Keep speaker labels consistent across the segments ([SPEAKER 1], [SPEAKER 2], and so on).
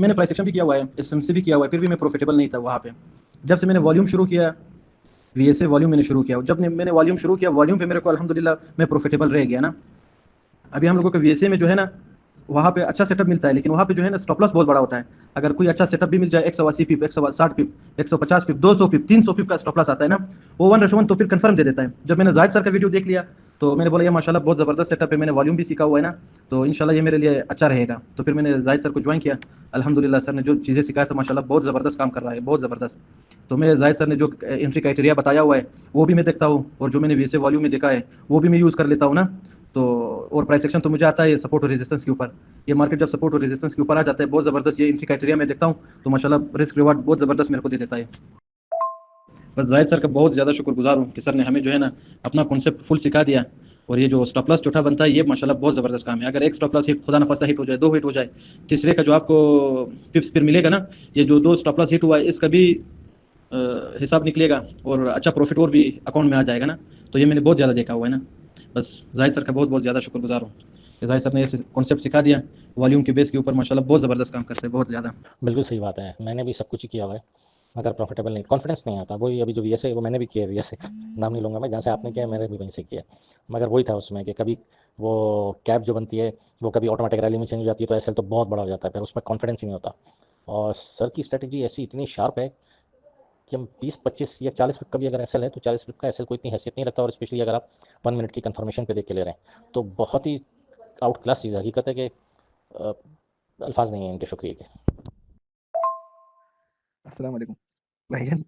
[SPEAKER 1] मैंने price action भी किया हुआ है, एसएमसी भी किया हुआ है, फिर भी मैं प्रॉफिटेबल नहीं था वहाँ पे। जब से मैंने वॉल्यूम शुरू किया, वीएसए वॉल्यूम मैंने शुरू किया, जब मैंने वॉल्यूम शुरू किया, वॉल्यूम पे मेरे को अल्हम्दुलिल्लाह मैं प्रॉफिटेबल रह गया ना। अभी हम लोगों को वीएसए में जो है ना, वहाँ पे अच्छा सेटअप मिलता है, लेकिन वहाँ पे जो है ना स्टॉप लॉस बहुत बड़ा होता है। अगर कोई अच्छा सेटअप भी मिल जाए, 180 पिप, 160 पिप, 150 पिप, 200 पिप, 300 पिप का स्टॉप लॉस आता है ना, वो 1:1 तो फिर कंफर्म दे देता है। जब मैंने जाहिद सर का वीडियो देख लिया, तो मैंने बोला ये माशाल्लाह बहुत ज़बरदस्त सेटअप है, मैंने वॉल्यूम भी सीखा हुआ है ना, तो इंशाल्लाह ये मेरे लिए अच्छा रहेगा। तो फिर मैंने जाहिद सर को ज्वाइन किया। अल्हम्दुलिल्लाह सर ने जो चीज़ें सिखाया तो माशाल्लाह बहुत ज़बरदस्त काम कर रहा है, बहुत ज़बरदस्त। तो मैं जाहिद सर ने जो एंट्री क्राइटेरिया बताया हुआ है, वो भी मैं देखता हूँ, और जो मैंने वीएसए वॉल्यूम में देखा है, वो भी मैं यूज़ कर लेता हूँ ना। तो और प्राइस एक्शन तो मुझे आता है सपोर्ट और रेजिस्टेंस के ऊपर। ये मार्केट जब सपोर्ट और रेजिस्टेंस के ऊपर आ जाता है, बहुत ज़बरदस्त ये एंट्री क्राइटेरिया मैं देखता हूँ, तो माशाल्लाह रिस्क रिवार्ड बहुत ज़बरदस्त मेरे को दे देता है। बस जाहिद सर का बहुत ज़्यादा शुक्रगुजार हूँ कि सर ने हमें जो है ना अपना कॉन्सेप्ट फुल सिखा दिया। और ये जो स्टॉप लॉस चौथा बनता है, ये माशाल्लाह बहुत ज़बरदस्त काम है। अगर एक स्टॉप लॉस हिट, खुदा न खास्ता हिट हो जाए, 2 हिट हो जाए, तीसरे का जो आपको पिप्स फिर मिलेगा ना, ये जो 2 स्टॉप लॉस हिट हुआ है, इसका भी हिसाब निकलेगा, और अच्छा प्रॉफिट और भी अकाउंट में आ जाएगा ना। तो ये मैंने बहुत ज़्यादा देखा हुआ है ना। बस जाहिद सर का बहुत बहुत ज़्यादा शुक्रगुजार हूँ कि जाहिद सर ने ऐसे कॉन्सेप्ट सिखा दिया, वॉल्यूम के बेस के ऊपर माशाल्लाह बहुत ज़बरदस्त काम करते हैं, बहुत ज़्यादा।
[SPEAKER 2] बिल्कुल सही बात है, मैंने भी सब कुछ ही किया हुआ है, मगर प्रॉफिटेबल नहीं, कॉन्फिडेंस नहीं आता। वही अभी जो वीएसए है वो मैंने भी किया है, वीएसए नाम नहीं लूँगा मैं, जहाँ से आपने किया है मैंने भी वहीं से किया है। मगर वही था उसमें कि कभी वो कैप जो बनती है वो कभी ऑटोमेटिक रैली में चेंज हो जाती है, तो एसएल तो बहुत बड़ा हो जाता है, फिर उसमें कॉन्फिडेंस ही नहीं होता। और सर की स्ट्रेटेजी ऐसी इतनी शार्प है कि हम 20 25 या 40 पिप का भी अगर एसएल है तो 40 पिप का एसएल को इतनी हैसियत नहीं रखता, और स्पेशली अगर आप 1 मिनट की कंफर्मेशन पे देख के ले रहे हैं तो बहुत ही आउट क्लास चीज़ है। हकीकत है कि अल्फाज नहीं है इनके शुक्रिया के।
[SPEAKER 3] अस्सलाम वालेकुम भाईजान।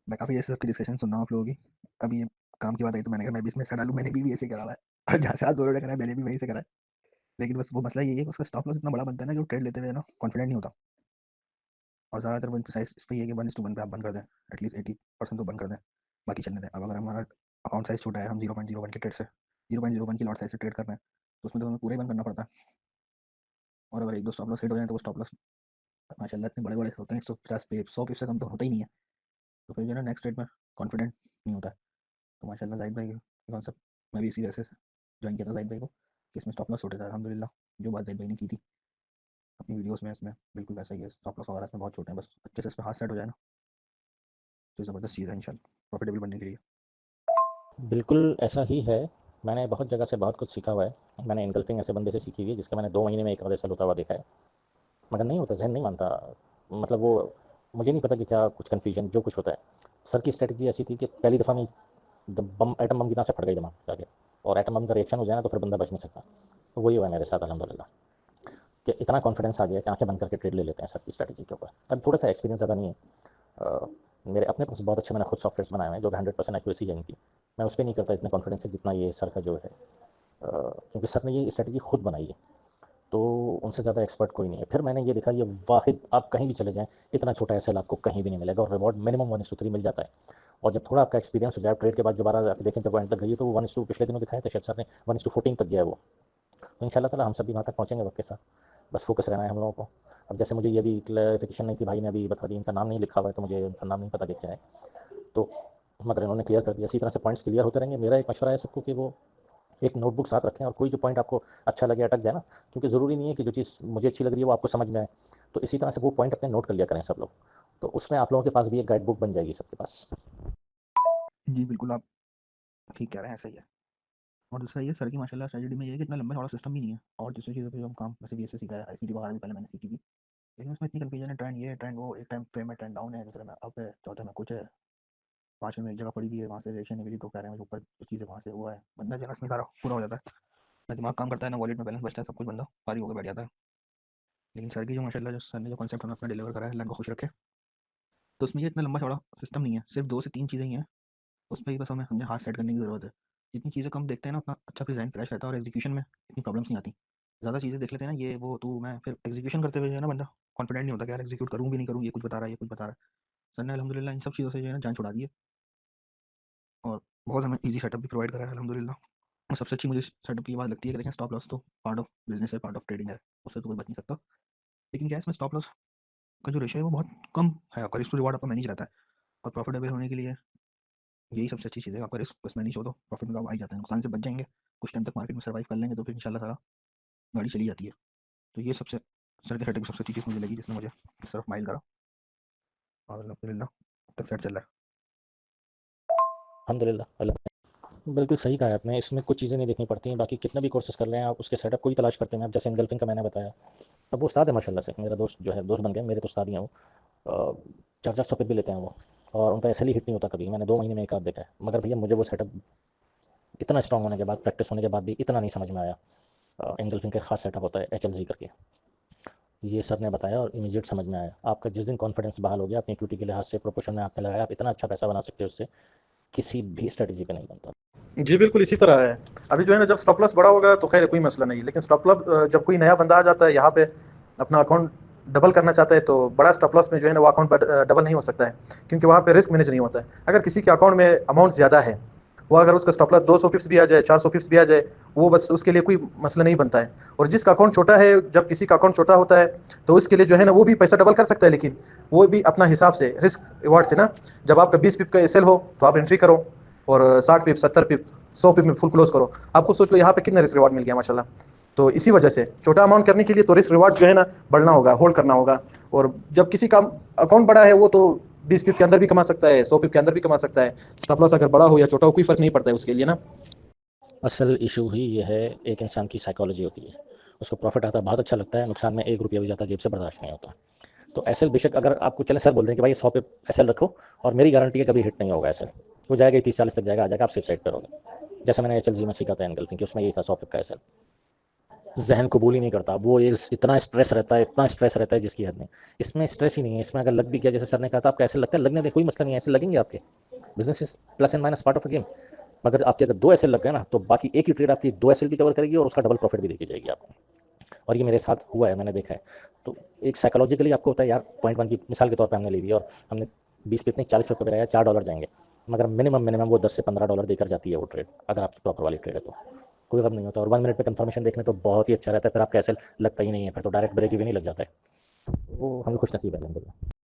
[SPEAKER 3] मैं काफ़ी ऐसे सबकी डिस्कशन सुन रहा हूँ आप लोगों की। अभी ये काम की बात आई तो मैंने कहा मैं भी इसमें हिस्सा डालूँ, मैंने भी ऐसे ही करा हुआ है। और जहाँ से आप दोनों ने करा है मैंने भी वहीं से करा है। लेकिन बस वो मसला यही है कि उसका स्टॉप लॉस इतना बड़ा बनता है ना कि वो ट्रेड लेते हुए ना कॉन्फिडेंट नहीं होता। और ज़्यादातर वो इम्फेसाइज इस पे ये है कि 1:1 पे आप बंद कर दें, एटलीस्ट 80% तो बंद कर दें, बाकी चलने दें। अब अगर हमारा अकाउंट साइज़ छोटा है, हम 0.01 के ट्रेड से 0.01 की लॉट साइज़ से ट्रेड कर रहे हैं, तो उसमें तो हमें पूरा ही बंद करना पड़ता है। और अगर 1-2 स्टॉप लॉस हिट हो जाए तो वो स्टॉप लॉस माशाल्लाह इतने बड़े-बड़े होते हैं, 150 पे 100 पिप से कम तो होता ही नहीं है। तो फिर जो है ना नेक्स्ट ट्रेड में कॉन्फिडेंट नहीं होता है। तो माशाल्लाह ज़ाहिद भाई के कॉन्सेप्ट मैं भी इसी वजह से जॉइन किया था ज़ाहिद भाई को कि इसमें स्टॉप लॉस छोटे था। अल्हम्दुलिल्लाह जो बात ज़ाहिद भाई ने की थी अपनी वीडियोस में, इसमें बिल्कुल वैसा ही है। स्टॉप लॉस वगैरह इसमें बहुत छोटे हैं, बस अच्छे से इस पे हाथ सेट हो जाए ना तो ज़बरदस्त चीज़ है इंशाल्लाह प्रॉफिटेबल बनने के लिए।
[SPEAKER 2] बिल्कुल ऐसा ही है, मैंने बहुत जगह से बहुत कुछ सीखा हुआ है। मैंने इनगल्फिंग ऐसे बंदे से सीखी हुई है जिसका मैंने 2 महीने में एक आधा साल होता हुआ देखा है, मगर नहीं होता, जहन नहीं मानता। मतलब वो मुझे नहीं पता कि क्या कुछ कन्फ्यूजन जो कुछ होता है। सर की स्ट्रेटजी ऐसी थी कि पहली दफ़ा में बम, एटम बम की तरह से फट गई दिमाग जाके, और एटम बम का रिएक्शन हो जाए ना तो फिर बंदा बच नहीं सकता। तो वही हुआ है मेरे साथ अल्हम्दुलिल्लाह, कि इतना कॉन्फिडेंस आ गया कि आंखें बंद करके ट्रेड ले लेते हैं सर की स्ट्रेटजी के ऊपर। अब थोड़ा सा एक्सपीरियंस ज़्यादा नहीं है, मेरे अपने पास बहुत अच्छे मैंने खुद सॉफ्टवेयर बनाए हुए हैं जो कि 100% एक्यूरेसी है इनकी। मैं उस पर नहीं करता इतने कॉन्फिडेंस से जितना ये सर का जो है, क्योंकि सर ने ये स्ट्रेटजी खुद बनाई है, तो उनसे ज़्यादा एक्सपर्ट कोई नहीं है। फिर मैंने ये देखा, ये वाहिद, आप कहीं भी चले जाएँ इतना छोटा एसएल आपको कहीं भी नहीं मिलेगा, और रिवॉर्ड मिनिमम 1:3 मिल जाता है। और जब थोड़ा आपका एक्सपीरियंस हो जाए ट्रेड के बाद दोबारा आके देखें, जब वो एंड तक गई है तो वो 1:2 पिछले दिनों दिखाया था शायद सर ने, 1:14 तक गया है वो। तो इंशाल्लाह ताला हम सब भी वहाँ तक पहुँचेंगे वक्त के साथ, बस फोकस रहना है हम लोगों को। अब जैसे मुझे ये भी क्लैरिफिकेशन नहीं थी, भाई ने अभी बता दी, इनका नाम नहीं लिखा हुआ है तो मुझे उनका नाम नहीं पता कि क्या है, तो मगर इन्होंने क्लियर कर दिया। इसी तरह से पॉइंट्स क्लियर होते रहेंगे। मेरा एक मशवरा है सबको कि वो एक नोटबुक साथ रखें, और कोई जो पॉइंट आपको अच्छा लगे, अटक जाए ना, क्योंकि ज़रूरी नहीं है कि जो चीज़ मुझे अच्छी लग रही है वो आपको समझ में आए। तो इसी तरह से वो पॉइंट अपने नोट कर लिया करें सब लोग, तो उसमें आप लोगों के पास भी एक गाइड बुक बन जाएगी सबके पास।
[SPEAKER 3] जी बिल्कुल आप ठीक कह रहे हैं, सही है। और दूसरा ये सर की माशाल्लाह स्ट्रेटजी में ये है कि इतना लंबा चौड़ा सिस्टम भी नहीं है। और दूसरी चीज़ों पे जो हम काम वैसे भी ऐसे सीखा है, आईसीटी वगैरह भी पहले मैंने सीखी थी, लेकिन उसमें इतनी कन्फ्यूजन है, ट्रेंड ये है ट्रेंड वो, एक टाइम फ्रेम में ट्रेंड डाउन है, दूसरे में अप है, चौथे में कुछ है, पाँचवें में एक जगह पड़ी हुई है, वहाँ से रिएक्शन निकली तो कह रहे हैं ऊपर कुछ चीज़ें वहाँ से हुआ है, बंदा जो है ना इसमें सारा पूरा हो जाता है, ना दिमाग काम करता है, ना वॉलेट में बैलेंस बचता है, सब कुछ बंदा फारिग होकर बैठ जाता है। लेकिन सर की जो माशाल्लाह जो सर ने जो कॉन्सेप्ट हमें अपना डिलीवर करा है, अल्लाह को खुश रखे, तो उसमें ये इतना लंबा चौड़ा सिस्टम नहीं है, सिर्फ 2 से 3 चीज़ें ही हैं, उस पर ही बस हमें हाथ सेट करने की ज़रूरत है। जितनी चीज़ें कम देखते हैं ना उतना अच्छा डिज़ाइन फ्रेश रहता है, और एग्जीक्यूशन में इतनी प्रॉब्लम्स नहीं आती। ज़्यादा चीज़ें देख लेते हैं ना, ये वो तू मैं, फिर एग्जीक्यूशन करते हुए जो है ना बंदा कॉन्फिडेंट नहीं होता कि यार एग्जीक्यूट करूँ भी नहीं करूँ, ये कुछ बता रहा है, ये कुछ बता रहा है। सर ने अल्हम्दुलिल्लाह इन सब चीज़ों से जो है ना जान छुड़ा दी है, और बहुत हमें ईजी सेटअप भी प्रोवाइड करा है अल्हम्दुलिल्लाह। और सबसे अच्छी मुझे सेटअप की बात लगती है कि देखें स्टॉप लॉस तो पार्ट ऑफ बिजनेस है, पार्ट ऑफ ट्रेडिंग है, उससे तो कोई बच नहीं सकता। लेकिन क्या है, इसमें स्टॉप लॉस का जो रेशियो है वो बहुत कम है, आपका रिस्क टू रिवार्ड आपका मैनेज रहता है। और प्रॉफिटेबल होने के लिए यही सबसे अच्छी चीज़ है, आपका रिस्क बस मैनेज हो तो प्रॉफिट में आप आ ही जाते हैं, नुकसान से बच जाएंगे, कुछ टाइम तक मार्केट में सर्वाइव कर लेंगे तो फिर इंशाल्लाह सारा गाड़ी चली जाती है। तो ये सबसे सर की सेटिंग सबसे अच्छी चीज़ मुझे लगी जिसने मुझे इस तरफ माइल करा और अल्हम्दुलिल्लाह तक सेट चल रहा है।
[SPEAKER 2] अल्हम्दुलिल्लाह बिल्कुल सही कहा है आपने। इसमें कुछ चीज़ें नहीं देखनी पड़ती हैं, बाकी कितना भी कोर्सेज़ कर लें आप, उसके सेटअप को ही तलाश करते हैं आप। जैसे एनगल्फिंग का मैंने बताया, अब वो उस्ताद है माशाल्लाह से, मेरा दोस्त जो है, दोस्त बन गए, मेरे तो उस्ताद ही हैं वो। 4-400 पे भी लेते हैं वो, और उनका ऐसे ही हिट नहीं होता कभी। मैंने 2 महीने में एक आध देखा है। मगर भैया मुझे वो सेटअप इतना स्ट्रॉन्ग होने के बाद, प्रैक्टिस होने के बाद भी इतना नहीं समझ में आया। एंगल्फिंग का खास सेटअप होता है HLG करके, ये सर ने बताया और इमीडिएट समझ में आया। आपका जिस दिन कॉन्फिडेंस बहाल हो गया अपनी इक्विटी के लिहाज से, प्रोपोर्शन में आपने लगाया, आप इतना अच्छा पैसा बना सकते हो उससे, किसी भी स्ट्रेटजी पे नहीं बनता।
[SPEAKER 1] जी बिल्कुल इसी तरह है। अभी जो है ना, जब स्टॉप लॉस बड़ा होगा तो खैर कोई मसला नहीं, लेकिन स्टॉप लॉस जब कोई नया बंदा आ जाता है यहाँ पे अपना अकाउंट डबल करना चाहता है, तो बड़ा स्टॉप लॉस में जो है ना वो अकाउंट डबल नहीं हो सकता है, क्योंकि वहाँ पे रिस्क मैनेज नहीं होता है। अगर किसी के अकाउंट में अमाउंट ज़्यादा है, वो अगर उसका स्टॉप लॉस 200 पिप्स भी आ जाए, 400 पिप्स भी आ जाए, वो बस उसके लिए कोई मसला नहीं बनता है। और जिसका अकाउंट छोटा है, जब किसी का अकाउंट छोटा होता है तो उसके लिए जो है ना वो भी पैसा डबल कर सकता है, लेकिन वो भी अपना हिसाब से रिस्क रिवार्ड से ना। जब आपका 20 पिप का एसएल हो तो आप एंट्री करो, और 60 पिप, 70 पिप, 100 पिप में फुल क्लोज करो। आपको सोच लो यहाँ पे कितना रिस्क रिवार्ड मिल गया माशाल्लाह। तो इसी वजह से छोटा अमाउंट करने के लिए तो रिस्क रिवार्ड जो है ना बढ़ना होगा, होल्ड करना होगा। और जब किसी का अकाउंट बड़ा है, वो तो 20 पिप के अंदर भी कमा सकता है, 100 पिप के अंदर भी कमा सकता है। स्टॉप लॉस अगर बड़ा हो या छोटा हो, कोई फर्क नहीं पड़ता है उसके लिए ना।
[SPEAKER 2] असल इशू ही ये है, एक इंसान की साइकोलॉजी होती है। उसको प्रॉफिट आता है, बहुत अच्छा लगता है, नुकसान में 1 रुपया भी जाता है जेब से बर्दाश्त नहीं होता। तो एसएल बेशक अगर आपको चले सर बोल दें कि भाई 100 पे एसएल रखो, और मेरी गारंटी है कभी हिट नहीं होगा एसएल, वो जाएगा ही 30-40 तक जाएगा, आ जाएगा, आप सेफ साइड पर होगा। जैसे मैंने HLG में सीखा था एनगल्फिंग, कि उसमें यही था 100 पिप का एसएल। जहन कबूल ही नहीं करता वो, ये इतना स्ट्रेस रहता है, इतना स्ट्रेस रहता है जिसकी हद नहीं। इसमें स्ट्रेस ही नहीं है। इसमें अगर लग भी गया, जैसे सर ने कहा था, आपका ऐसे लगता है, लगने दे, कोई मसला नहीं है, ऐसे लगेंगे आपके। Business is plus and minus part of a game. मगर आपके अगर 2 एसएल लग गए ना, तो बाकी एक ही ट्रेड आपकी 2 एसएल भी कवर करेगी और उसका डबल प्रॉफिट भी देखी जाएगी आपको। और ये मेरे साथ हुआ है, मैंने देखा है। तो एक साइकोलॉजिकली आपको होता है यार, 0.1 की मिसाल के तौर पे हमने ले ली और हमने 20 पे नहीं 40 पे लगाया, $4 जाएंगे। मगर मिनिमम मिनिमम वो $10 से $15 देकर जाती है वो ट्रेड, अगर आपकी प्रॉपर वाली ट्रेड है तो कोई गम नहीं होता। और 1 मिनट पे कंफर्मेशन देखने तो बहुत ही अच्छा रहता है, फिर आपका एसएल लगता ही नहीं है, फिर तो डायरेक्ट ब्रेक इवन ही लग जाता है। वो हम खुश नसीब है।